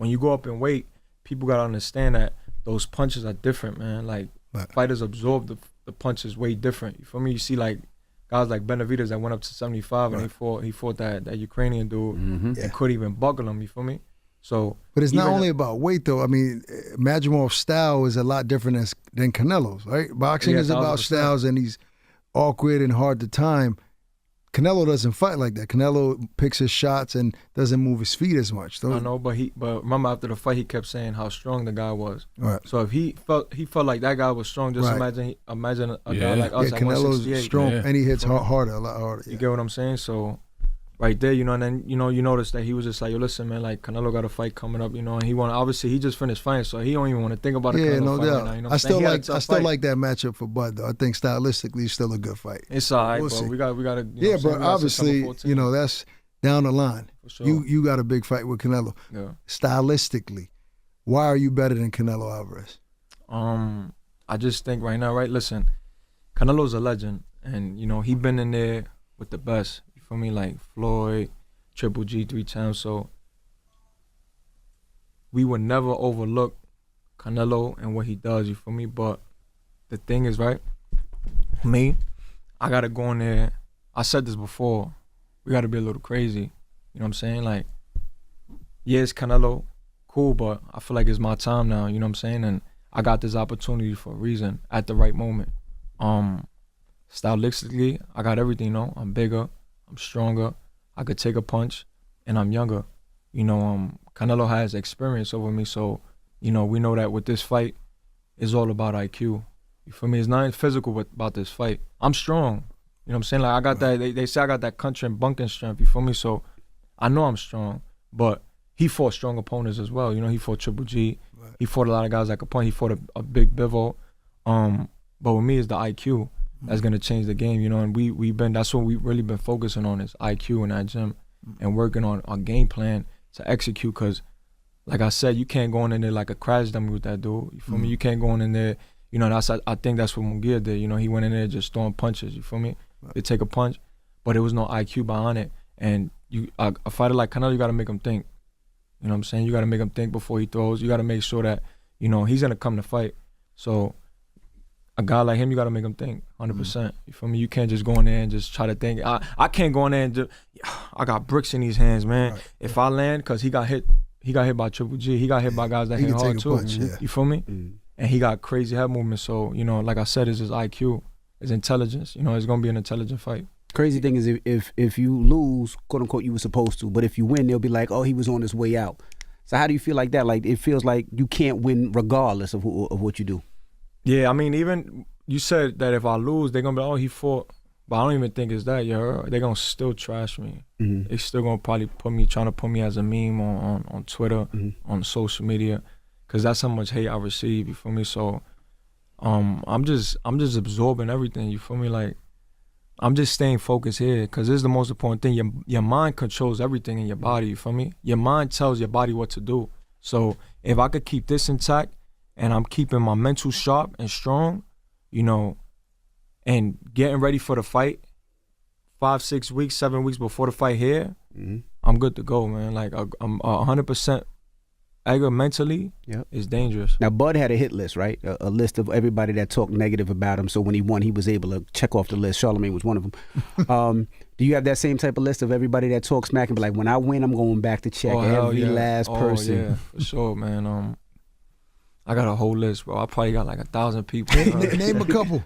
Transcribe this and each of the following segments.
when you go up in weight, people gotta understand that those punches are different, man. Like fighters absorb the punches way different. You feel me? You see like guys like Benavidez that went up to 75 and he fought that Ukrainian dude and couldn't even buckle him. You feel me? So, but it's not only about weight though. I mean, Madrimov's style is a lot different than Canelo's, right? Boxing is about styles, and he's awkward and hard to time. Canelo doesn't fight like that. Canelo picks his shots and doesn't move his feet as much. I know, but remember after the fight, he kept saying how strong the guy was. Right. So if he felt like that guy was strong, just imagine a guy like us at Canelo's 168. strong, and he hits harder, a lot harder. You get what I'm saying? So right there, you know, and then, you know, you notice that he was just like, yo, listen, man, like, Canelo got a fight coming up, you know, and he just finished fighting, so he don't even want to think about a Canelo fight right now, you know what I'm saying? I still like that matchup for Bud, though. I think stylistically it's still a good fight. It's all right, but we got to, yeah, bro, obviously, you know, that's down the line. For sure. You got a big fight with Canelo. Yeah. Stylistically, why are you better than Canelo Alvarez? I just think right now, right, listen, Canelo's a legend, and, you know, he been in there with the best. For me, like Floyd, Triple G 3 times, so we would never overlook Canelo and what he does, you feel me? But the thing is, right, me, I gotta go in there. I said this before, we gotta be a little crazy, you know what I'm saying? Like, yeah, it's Canelo, cool, but I feel like it's my time now, you know what I'm saying? And I got this opportunity for a reason at the right moment. Stylistically, I got everything, you know, I'm bigger, I'm stronger, I could take a punch, and I'm younger. You know, Canelo has experience over me, so, you know, we know that with this fight, it's all about IQ. You feel me? It's not physical about this fight. I'm strong. You know what I'm saying? Like, I got that, they say I got that country and bunking strength, you feel me? So, I know I'm strong, but he fought strong opponents as well. You know, he fought Triple G. Right. He fought a lot of guys that could punch. He fought a big Bivol. But with me, it's the IQ. That's gonna change the game, you know, and that's what we've really been focusing on is IQ in that gym and working on our game plan to execute. Cause, like I said, you can't go in there like a crash dummy with that dude. You feel me? You can't go in there. You know, I think that's what Munguia did. You know, he went in there just throwing punches. You feel me? Right. They take a punch, but there was no IQ behind it. And a fighter like Canelo, you gotta make him think. You know what I'm saying? You gotta make him think before he throws. You gotta make sure that, you know, he's gonna come to fight. So, a guy like him, you gotta make him think 100%. You feel me? You can't just go in there and just try to think. I can't go in there and just, I got bricks in these hands, man. Right. If I land, cause he got hit by Triple G. He got hit by guys that hit hard too. Punch, yeah. You feel me? And he got crazy head movement. So, you know, like I said, it's his IQ, his intelligence. You know, it's gonna be an intelligent fight. Crazy thing is if you lose, quote unquote, you were supposed to, but if you win, they'll be like, oh, he was on his way out. So how do you feel like that? Like, it feels like you can't win regardless of what you do. Yeah, I mean, even you said that if I lose, they're gonna be like, oh, he fought. But I don't even think it's that. They're gonna still trash me. They still gonna probably trying to put me as a meme on Twitter, on social media, cause that's how much hate I receive. You feel me? So, I'm just absorbing everything. You feel me? Like, I'm just staying focused here, cause this is the most important thing. Your mind controls everything in your body. You feel me? Your mind tells your body what to do. So if I could keep this intact, and I'm keeping my mental sharp and strong, you know, and getting ready for the fight 5, 6 weeks, 7 weeks before the fight here, I'm good to go, man. Like, I'm 100% anger mentally is dangerous. Now, Bud had a hit list, right? A list of everybody that talked negative about him. So when he won, he was able to check off the list. Charlamagne was one of them. Do you have that same type of list of everybody that talks smack and be like, when I win, I'm going back to check every last person? Yeah, for sure, man. I got a whole list, bro. I probably got like 1,000 people. Name a couple.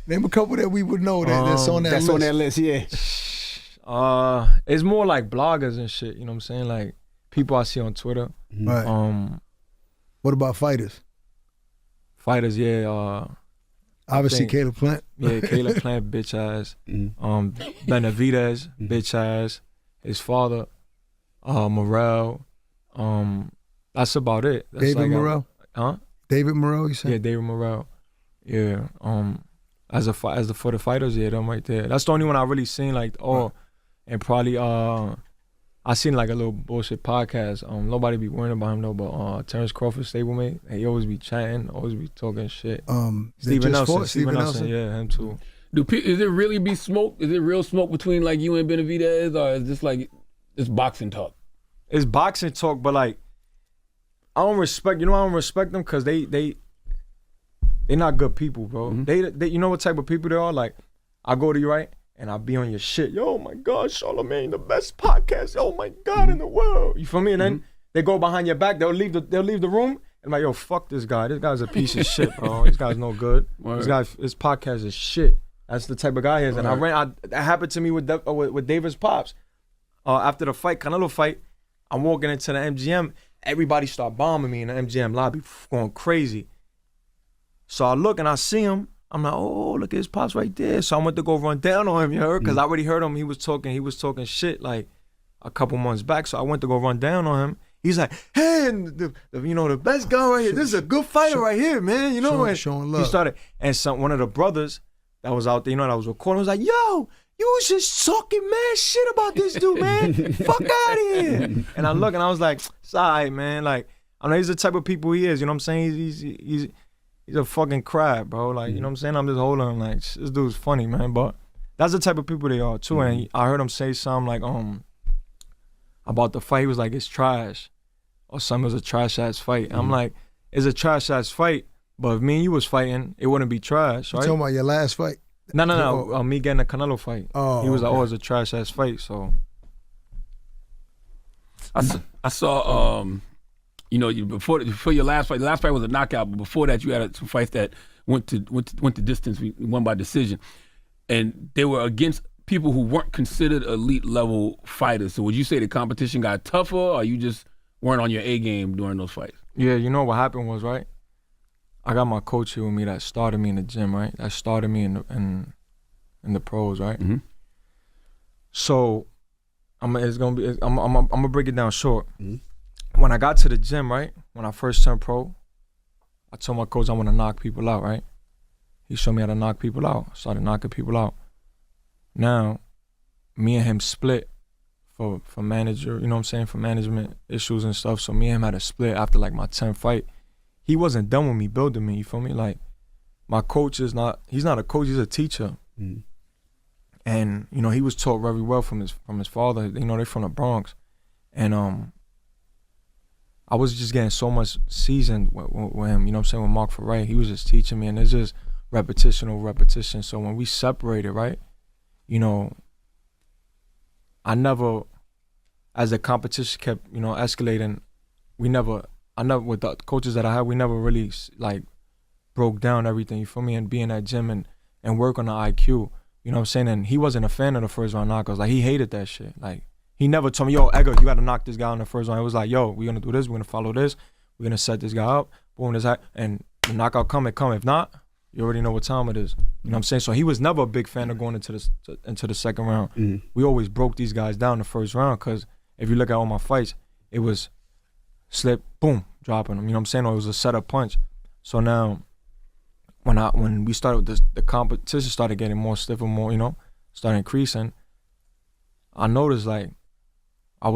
Name a couple that we would know that's on that list. That's on that list, yeah. It's more like bloggers and shit, you know what I'm saying? Like, people I see on Twitter. Right. What about fighters? Fighters, yeah. Obviously, Caleb Plant. Yeah, Caleb Plant, bitch ass. Benavidez, bitch ass. His father, Morrell. That's about it. That's David Morrell? Huh? David Morrell, you said? Yeah, David Morrell. Yeah. For the fighters, yeah, them right there. That's the only one I really seen, like, and probably I seen like a little bullshit podcast. Nobody be worrying about him though, but Terrence Crawford, stablemate, he always be chatting, always be talking shit. Steven Nelson, yeah, him too. Is it really be smoke? Is it real smoke between like you and Benavidez, or is this like it's boxing talk? It's boxing talk, but like don't respect. You know, I don't respect them because they not good people, bro. They you know what type of people they are. Like, I go to you, right, and I be on your shit. Yo, my God, Charlamagne, the best podcast. Oh my God, in the world. You feel me? And then they go behind your back. They'll leave the room. And I'm like, yo, fuck this guy. This guy's a piece of shit, bro. This guy's no good. This podcast is shit. That's the type of guy he is. And that happened to me with Davis Pops. After the fight, Canelo fight, I'm walking into the MGM. Everybody start bombing me in the MGM lobby, going crazy. So I look and I see him. I'm like, oh, look at his Pops right there. So I went to go run down on him, you heard? Because I already heard him. He was talking shit like a couple months back. So I went to go run down on him. He's like, hey, the best guy right here. This is a good fighter right here, man. You know, showing love. He started, and one of the brothers that was out there, you know, that was recording, was like, yo, you was just talking mad shit about this dude, man. Fuck out of here. And I look and I was like, it's all right, man. Like, I know he's the type of people he is. You know what I'm saying? He's a fucking crab, bro. Like, you know what I'm saying? I'm just holding him like, this dude's funny, man. But that's the type of people they are too. And I heard him say something like, about the fight. He was like, it's trash. Or something, was a trash ass fight. I'm like, it's a trash ass fight. But if me and you was fighting, it wouldn't be trash, right? You talking about your last fight? No. Me getting a Canelo fight. Oh, he was like, oh, it's a trash ass fight. So I saw you know, before your last fight. The last fight was a knockout, but before that, you had some fights that went to distance. We won by decision, and they were against people who weren't considered elite level fighters. So would you say the competition got tougher, or you just weren't on your A game during those fights? Yeah, you know what happened was, right, I got my coach here with me that started me in the gym, right? That started me in the pros, right? So I'm gonna break it down short. When I got to the gym, right, when I first turned pro, I told my coach I want to knock people out, right? He showed me how to knock people out. I started knocking people out. Now, me and him split for manager, you know what I'm saying, for management issues and stuff. So me and him had a split after like my 10th fight. He wasn't done with me building me, you feel me? Like, my coach he's not a coach, he's a teacher. And, you know, he was taught very well from his father. You know, they're from the Bronx. And I was just getting so much seasoned with him, you know what I'm saying, with Mark Ferrer. He was just teaching me, and it's just repetition over repetition. So when we separated, right, you know, I never, as the competition kept, you know, escalating, with the coaches that I had, we never really, like, broke down everything, you feel me, and be in that gym and work on the IQ, you know what I'm saying? And he wasn't a fan of the first round knockouts. Like, he hated that shit. Like, he never told me, yo, Edgar, you got to knock this guy out in the first round. It was like, yo, we're going to do this, we're going to follow this, we're going to set this guy up, boom, this, and the knockout come. If not, you already know what time it is. You know what I'm saying? So he was never a big fan of going into the second round. We always broke these guys down the first round, because if you look at all my fights, it was slip, boom, dropping them. You know what I'm saying? Or it was a setup punch. So now, when we started, the competition started getting more stiffer, more, you know, started increasing, I noticed, like, we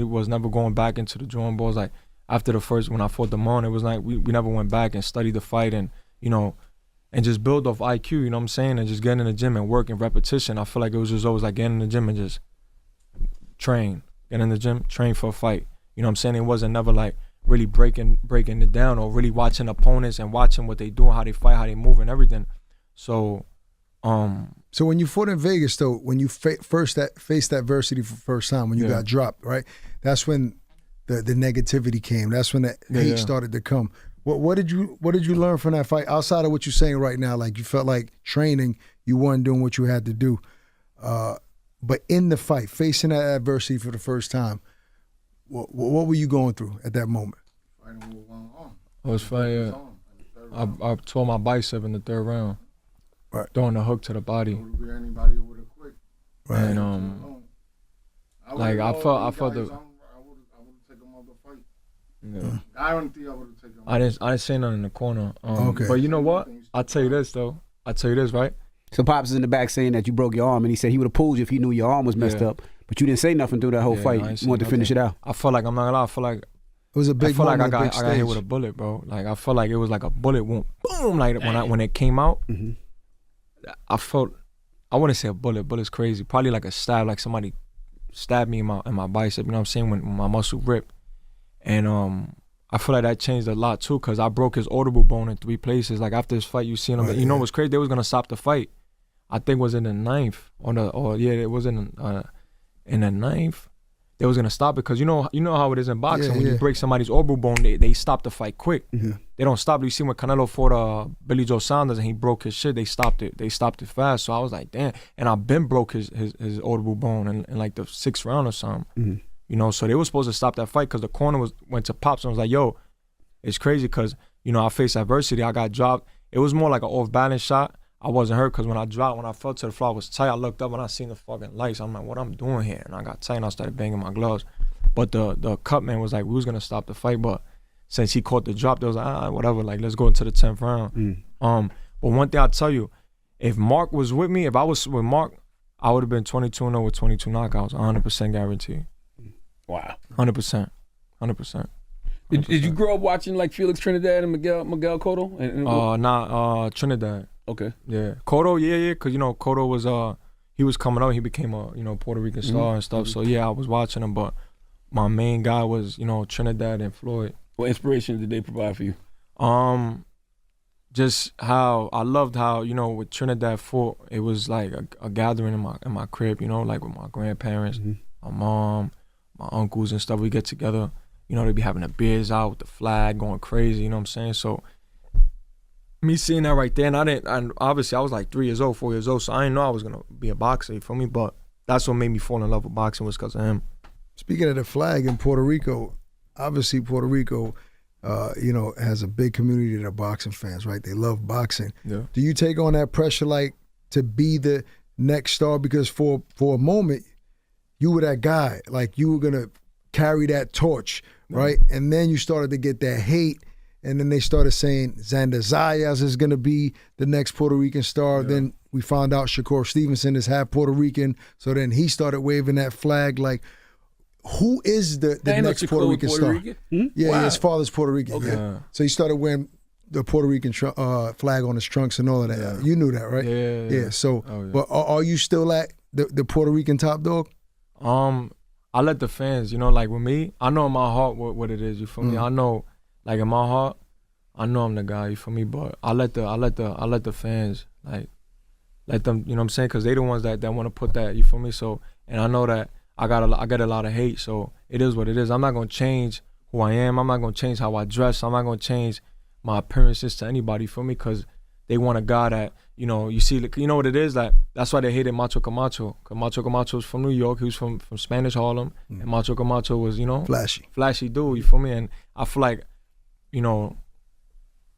was never going back into the drawing boards. Like, after the first, when I fought Damon, it was like, we never went back and studied the fight and, you know, and just build off IQ, you know what I'm saying? And just getting in the gym and work and repetition. I feel like it was just always like getting in the gym and just train. Get in the gym, train for a fight. You know what I'm saying? It wasn't never like really breaking it down, or really watching opponents and watching what they do, how they fight, how they move and everything. So, So when you fought in Vegas, though, when you faced adversity for the first time, when you got dropped, right? That's when the negativity came. That's when the hate started to come. What did you learn from that fight outside of what you're saying right now? Like, you felt like training, you weren't doing what you had to do, but in the fight, facing that adversity for the first time, what were you going through at that moment? I was fighting. I tore my bicep in the third round. Right. Throwing the hook to the body. Right. And like I felt the. Yeah. Guarantee I would have taken him. I didn't say nothing in the corner. Okay. But you know what? I'll tell you this though. Right? So Pops is in the back saying that you broke your arm, and he said he would have pulled you if he knew your arm was messed up. But you didn't say nothing through that whole fight. You wanted to finish it out. I felt like, I'm not gonna lie, I feel like it was a big. I feel like I got hit hit with a bullet, bro. Like, I felt like it was like a bullet went boom. Like when it came out, I felt, I wouldn't say a bullet. Bullet's crazy. Probably like a stab, like somebody stabbed me in my bicep. You know what I'm saying? When my muscle ripped, and I I feel like that changed a lot too, cause I broke his orbital bone in 3 places. Like after this fight, you seen him. You know what's crazy? They was gonna stop the fight. I think it was in the 9th it was in the 9th. They was gonna stop it because you know how it is in boxing. When you break somebody's orbital bone, they stop the fight quick. They don't stop it. You see when Canelo fought Billy Joe Saunders and he broke his shit, they stopped it. They stopped it fast. So I was like, damn. And I've been broke his orbital bone in like the 6th round or something. You know, so they were supposed to stop that fight because the corner went to Pops and was like, yo, it's crazy because, you know, I faced adversity. I got dropped. It was more like an off-balance shot. I wasn't hurt because when I fell to the floor, I was tight. I looked up and I seen the fucking lights. I'm like, what I'm doing here? And I got tight and I started banging my gloves. But the cut man was like, we was going to stop the fight. But since he caught the drop, they was like, whatever, like, let's go into the 10th round. But one thing I'll tell you, if Mark was with me, if I was with Mark, I would have been 22-0 with 22 knockouts, 100% guarantee. Wow. 100%. 100%. Did you grow up watching like Felix Trinidad and Miguel Cotto? Trinidad. Okay. Yeah. Cotto, yeah, because, you know, Cotto was, he was coming up. He became a, you know, Puerto Rican star and stuff. So, yeah, I was watching him. But my main guy was, you know, Trinidad and Floyd. What inspiration did they provide for you? Just how, I loved how, you know, with Trinidad fought, it was like a gathering in my crib, you know, like with my grandparents, my mom, my uncles and stuff. We get together. You know, they be having the beers out with the flag, going crazy, you know what I'm saying? So, me seeing that right there, and obviously I was like 3 years old, 4 years old, so I didn't know I was gonna be a boxer, you feel me? But that's what made me fall in love with boxing was because of him. Speaking of the flag in Puerto Rico, obviously Puerto Rico, you know, has a big community that are boxing fans, right? They love boxing. Yeah. Do you take on that pressure, like, to be the next star? Because for a moment, you were that guy, like you were gonna carry that torch, right? And then you started to get that hate. And then they started saying Xander Zayas is going to be the next Puerto Rican star. Yeah. Then we found out Shakur Stevenson is half Puerto Rican. So then he started waving that flag. Like, who is the next Puerto Rican star? Yeah, wow. His father's Puerto Rican. Okay. Yeah. So he started wearing the Puerto Rican flag on his trunks and all of that. Yeah. You knew that, right? Yeah. So, but are you still at the Puerto Rican top dog? I let the fans, you know, like with me, I know in my heart what it is. You feel me? I know. Like in my heart, I know I'm the guy, you feel me? But I let the fans, like, let them, you know what I'm saying? Because they the ones that want to put that, you feel me? So, and I know that I get a lot of hate, so it is what it is. I'm not gonna change who I am. I'm not gonna change how I dress. I'm not gonna change my appearances to anybody, you feel me? Because they want a guy that, you know, you see, you know what it is? That's why they hated Macho Camacho. Because Macho Camacho was from New York. He was from Spanish Harlem. And Macho Camacho was, you know, flashy dude, you feel me? And I feel like, you know,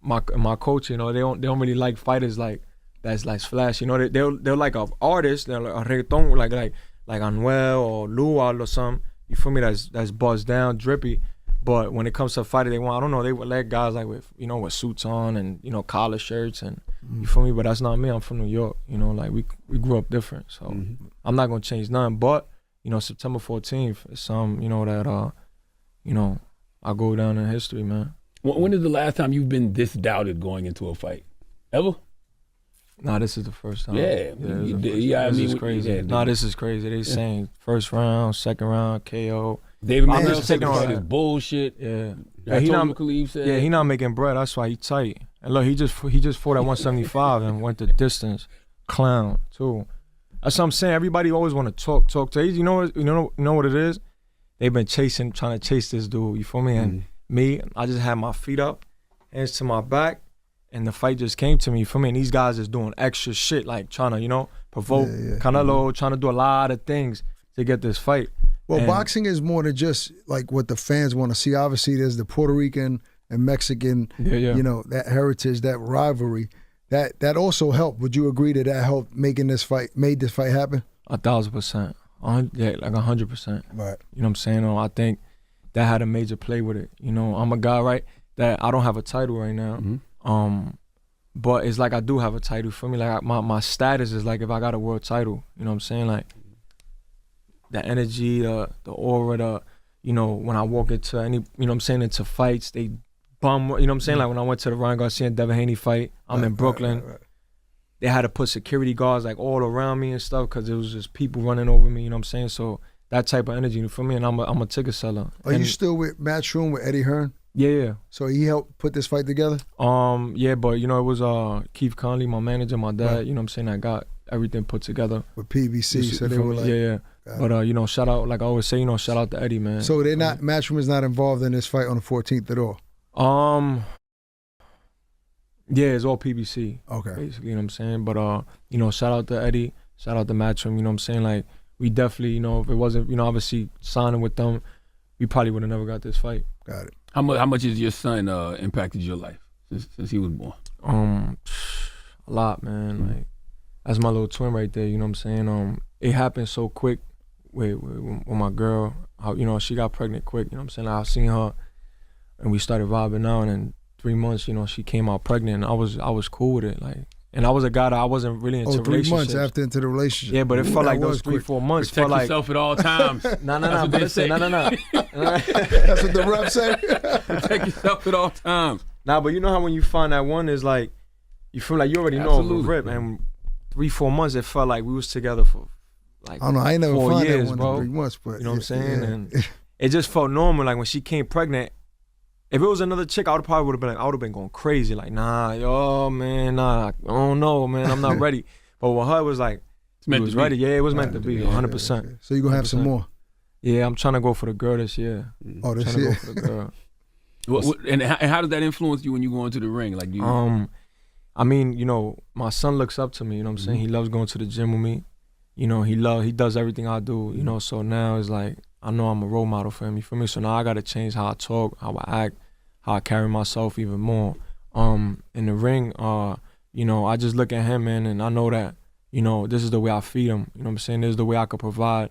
my coach, you know, they don't really like fighters like that's like flash. You know, they're like an artist, they're like a reggaeton, like Anuel or Lual or something. You feel me? That's buzzed down, drippy. But when it comes to a fighter, they would let guys like with suits on and, you know, collar shirts and you feel me? But that's not me. I'm from New York. You know, like we grew up different. So I'm not gonna change nothing. But, you know, September 14th is some, you know, that you know, I go down in history, man. When is the last time you've been this doubted going into a fight? Ever? Nah, this is the first time. Yeah. This is crazy. Yeah, nah, this is crazy. They saying first round, second round, KO. David Mannell taking all this bullshit. Yeah. He not making bread. That's why he tight. And look, he just fought at 175 and went the distance. Clown too. That's what I'm saying. Everybody always want to talk to. You know what it is? They've been trying to chase this dude. You feel me? And me, I just had my feet up, hands to my back, and the fight just came to me. You feel me? And these guys is doing extra shit, like trying to, you know, provoke Canelo, trying to do a lot of things to get this fight. Well, boxing is more than just like what the fans want to see. Obviously, there's the Puerto Rican and Mexican, you know, that heritage, that rivalry. That also helped. Would you agree that helped made this fight happen? 1,000%. Yeah, like 100%. Right. You know what I'm saying? I think that had a major play with it. You know, I'm a guy, right, that I don't have a title right now. But it's like I do have a title for me. Like my status is like if I got a world title. You know what I'm saying? Like the energy, the aura, you know, when I walk into any, you know what I'm saying, into fights, they bum, you know what I'm saying? Like when I went to the Ryan Garcia and Devin Haney fight, I'm in Brooklyn. Right. They had to put security guards like all around me and stuff because it was just people running over me, you know what I'm saying? So that type of energy, you feel me? And I'm a ticket seller. Are you still with Matchroom with Eddie Hearn? Yeah. So he helped put this fight together? Yeah, but you know, it was Keith Conley, my manager, my dad, Right. you know what I'm saying, that got everything put together. With PBC, so they were like... Yeah. But, you know, shout out, like I always say, you know, shout out to Eddie, man. So they're not, Matchroom is not involved in this fight on the 14th at all? Yeah, it's all PBC. Okay. Basically, you know what I'm saying? But, you know, shout out to Eddie, shout out to Matchroom, you know what I'm saying? Like, we definitely, you know, if it wasn't, you know, obviously signing with them, we probably would have never got this fight. Got it. How much has your son impacted your life since he was born? A lot, man. Like, that's my little twin right there, you know what I'm saying? It happened so quick with my girl. How, you know, she got pregnant quick, you know what I'm saying? Like, I seen her and we started vibing out, and in 3 months, you know, she came out pregnant, and I was cool with it. Like, and I was a guy that I wasn't really into 3 relationships. months after into the relationship. Yeah, but it felt like those 3-4 months Protect felt like yourself at all times. no, what but they listen, say. no. That's what the rep say? Protect yourself at all times. Nah, but you know how when you find that one is like, you feel like you already know Absolutely. the rip, and 3-4 months it felt like we was together for like I don't know. I ain't never 4 found years, that one bro. in 3 months, but You know what I'm saying? yeah. And it just felt normal. Like when she came pregnant, if it was another chick, I would probably been like, I would have been going crazy. Like, nah, yo, man, nah, I don't know, man, I'm not ready. But with her, it was like, It's meant it was to be. ready. Yeah, it was meant to be, 100%. Okay. So you gonna have some 100%. more? Yeah, I'm trying to go for the girl this year. Oh, this Trying to year. go for the girl. And how does that influence you when you go into the ring? Like, do you, I mean, you know, my son looks up to me, you know what I'm saying? He loves going to the gym with me. You know, he does everything I do, you know, so now it's like, I know I'm a role model for him, you feel me? So now I gotta change how I talk, how I act, how I carry myself even more. In the ring, you know, I just look at him, man, and I know that, you know, this is the way I feed him, you know what I'm saying? This is the way I could provide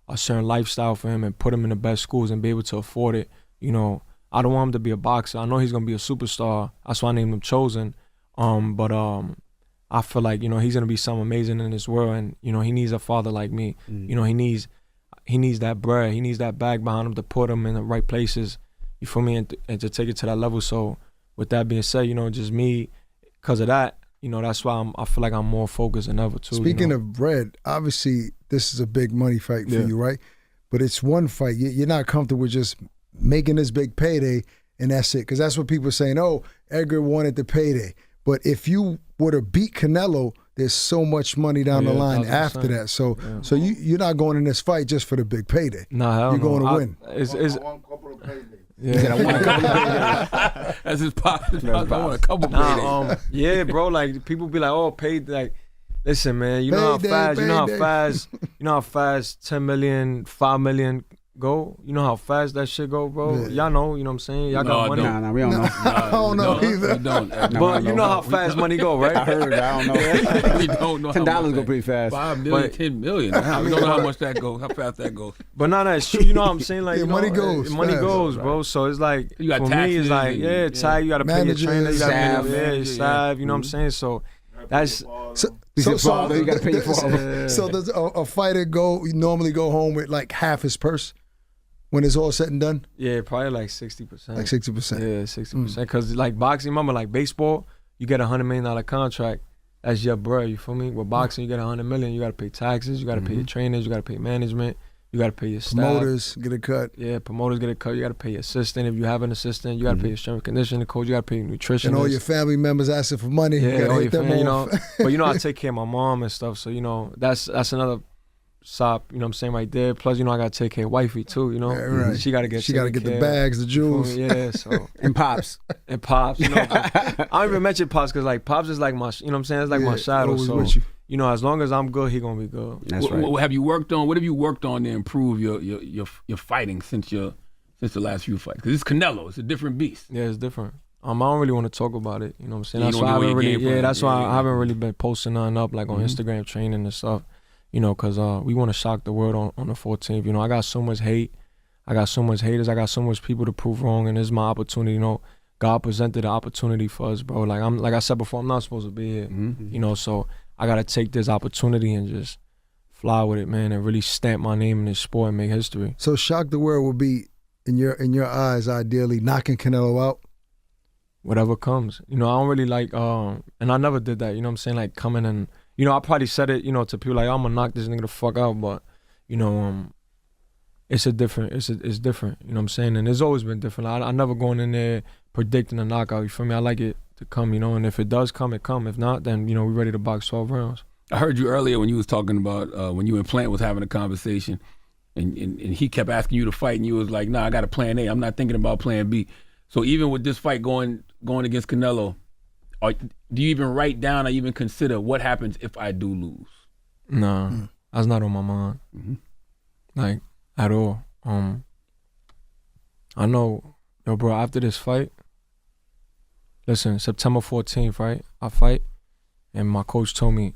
a certain lifestyle for him and put him in the best schools and be able to afford it. You know, I don't want him to be a boxer. I know he's gonna be a superstar. That's why I named him Chosen. I feel like, you know, he's gonna be something amazing in this world, and you know, he needs a father like me. You know, he needs that bread. He needs that bag behind him to put him in the right places. You feel me? And to take it to that level. So with that being said, you know, just me, because of that, you know, that's why I feel like I'm more focused than ever too. Speaking you know? of bread, obviously this is a big money fight for Yeah. you, right? But it's one fight. You're not comfortable with just making this big payday and that's it. Because that's what people are saying, oh, Edgar wanted the payday. But if you were to beat Canelo, there's so much money down the line 1,000%. after that. So so you're not going in this fight just for the big payday. Nah, hell You're no. going to win. It's, I want a couple of paydays. yeah. that's his pop. I want a couple paydays. Yeah, bro. Like people be like, "Oh, paid." Like, listen, man. You know Payday, how fast. You know how payday. fast. You know how fast 10 million, 5 million go. You know how fast that shit go, bro. Yeah. Y'all know. You know what I'm saying? Y'all No, got I money. don't. Nah, we don't know. I don't know either. We don't. But you know how fast money go, right? I heard. I don't know. We don't know. $10 go pretty fast. 5 million, But- 10 million. We don't know how much that goes. How fast that goes. But no, it's true. You know what I'm saying? Like, Yeah, you know, money goes money fast. goes, bro. So it's like You got for me, taxes it's like and- tag. You got to pay your Managers, trainer. You got to staff, pay your yeah. staff. You know what I'm saying? So that's Your father, you gotta pay your father. So does a fighter normally go home with like half his purse when it's all said and done? yeah, probably like 60%. Like 60%. Yeah, 60%. Because like boxing, remember, like baseball, you get $100 million contract. That's your bread. You feel me? With boxing, you get $100 million. You got to pay taxes. You got to pay your trainers. You got to pay management. You got to pay your staff. Promoters get a cut. Yeah, promoters get a cut. You got to pay your assistant. If you have an assistant, you got to pay your strength and conditioning coach. You got to pay your nutritionist. And all your family members asking for money. You yeah, gotta all hit your them family, you off. know. But you know, I take care of my mom and stuff. So you know, that's another sop. You know what I'm saying, right there. Plus, you know, I got to take care of wifey too. You know, Yeah, right. she got to get. She got to get taken the care of. bags, the You feel jewels. me? Yeah, so And pops. and pops. You know, I don't even mention pops because like pops is like my. You know what I'm saying? It's like my Yeah, shadow. always So with you. know, as long as I'm good, he gonna be good. That's right. What have you worked on? What have you worked on to improve your fighting since the last few fights? Because it's Canelo. It's a different beast. Yeah, it's different. I don't really want to talk about it. You know what I'm saying? Yeah, you That's don't why I give away haven't your really. game Yeah, plan. that's why Yeah, I haven't really been posting nothing up like on Instagram training and stuff. You know, because we want to shock the world on the 14th. You know, I got so much hate. I got so much haters. I got so much people to prove wrong, and this is my opportunity. You know, God presented the opportunity for us, bro. Like I said before, I'm not supposed to be here. You know, so I gotta take this opportunity and just fly with it, man, and really stamp my name in this sport and make history. So shock the world would be in your eyes, ideally knocking Canelo out. Whatever comes. You know, I don't really like, and I never did that, you know what I'm saying? Like coming and, you know, I probably said it, you know, to people like, I'm gonna knock this nigga the fuck out, but, you know, it's different. You know what I'm saying? And it's always been different. I never going in there predicting a knockout. You feel me? I like it to come, you know. And if it does come, it come. If not, then you know we ready to box 12 rounds. I heard you earlier when you was talking about when you and Plant was having a conversation, and he kept asking you to fight, and you was like, "Nah, I got a plan A. I'm not thinking about plan B." So even with this fight going against Canelo, do you even write down or even consider what happens if I do lose? Nah, that's not on my mind. Like at all. I know, yo, bro. After this fight, listen, September 14th, right? I fight, and my coach told me,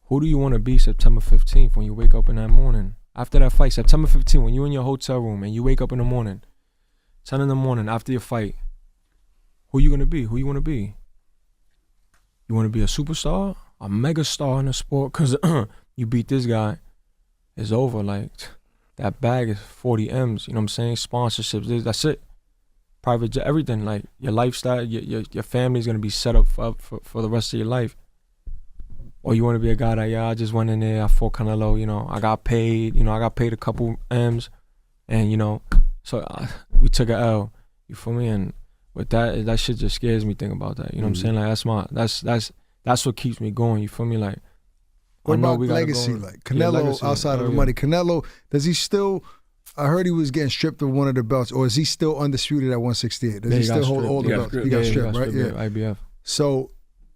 who do you want to be September 15th when you wake up in that morning? After that fight, September 15th, when you're in your hotel room and you wake up in the morning, 10 in the morning after your fight, who you going to be? Who you want to be? You want to be a superstar? A mega star in the sport? Because you beat this guy, it's over. Like, that bag is 40 M's, you know what I'm saying? Sponsorships, that's it. Private jet, everything. Like, your lifestyle, your family's going to be set up for the rest of your life. Or you want to be a guy that, I just went in there, I fought Canelo, you know, I got paid, I got paid a couple M's, and, you know, so we took a L, you feel me? And with that shit just scares me thinking about that, you know what I'm saying? Like, that's what keeps me going, you feel me? Like, what about legacy? Like, Canelo, legacy, outside of the money, Canelo, does he still, I heard he was getting stripped of one of the belts, or is he still undisputed at 168? Does he still hold all the belts? He got stripped, right? Yeah, IBF. So,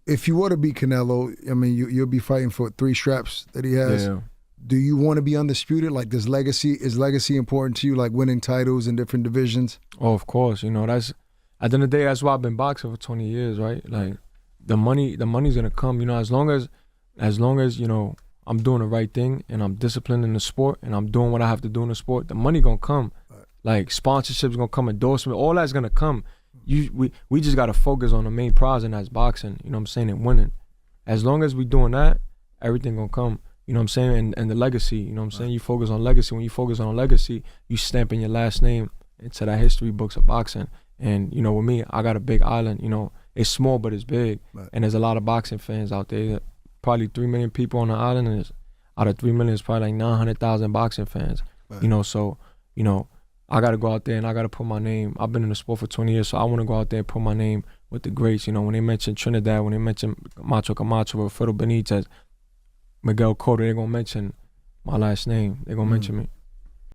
if you were to beat Canelo, I mean, you'll be fighting for 3 straps that he has. Yeah. Do you want to be undisputed? Like, is legacy important to you, like winning titles in different divisions? Oh, of course. You know, that's, at the end of the day, that's why I've been boxing for 20 years, right? Like, the money's gonna come, you know, as long as, you know, I'm doing the right thing and I'm disciplined in the sport and I'm doing what I have to do in the sport, the money gonna come. Right. Like, sponsorships gonna come, endorsement, all that's gonna come. We just gotta focus on the main prize, and that's boxing, you know what I'm saying, and winning. As long as we doing that, everything gonna come, you know what I'm saying, and the legacy, you know what I'm saying. You focus on legacy. When you focus on legacy, you stamping your last name into that history books of boxing. And, you know, with me, I got a big island, you know, it's small but it's big. Right. And there's a lot of boxing fans out there, probably 3 million people on the island, and out of 3 million, it's probably like 900,000 boxing fans. Right. You know, so, you know, I got to go out there and I got to put my name. I've been in the sport for 20 years, so I want to go out there and put my name with the greats. You know, when they mention Trinidad, when they mention Macho Camacho, Alfredo Benitez, Miguel Cotto, they're going to mention my last name. They're going to mention me.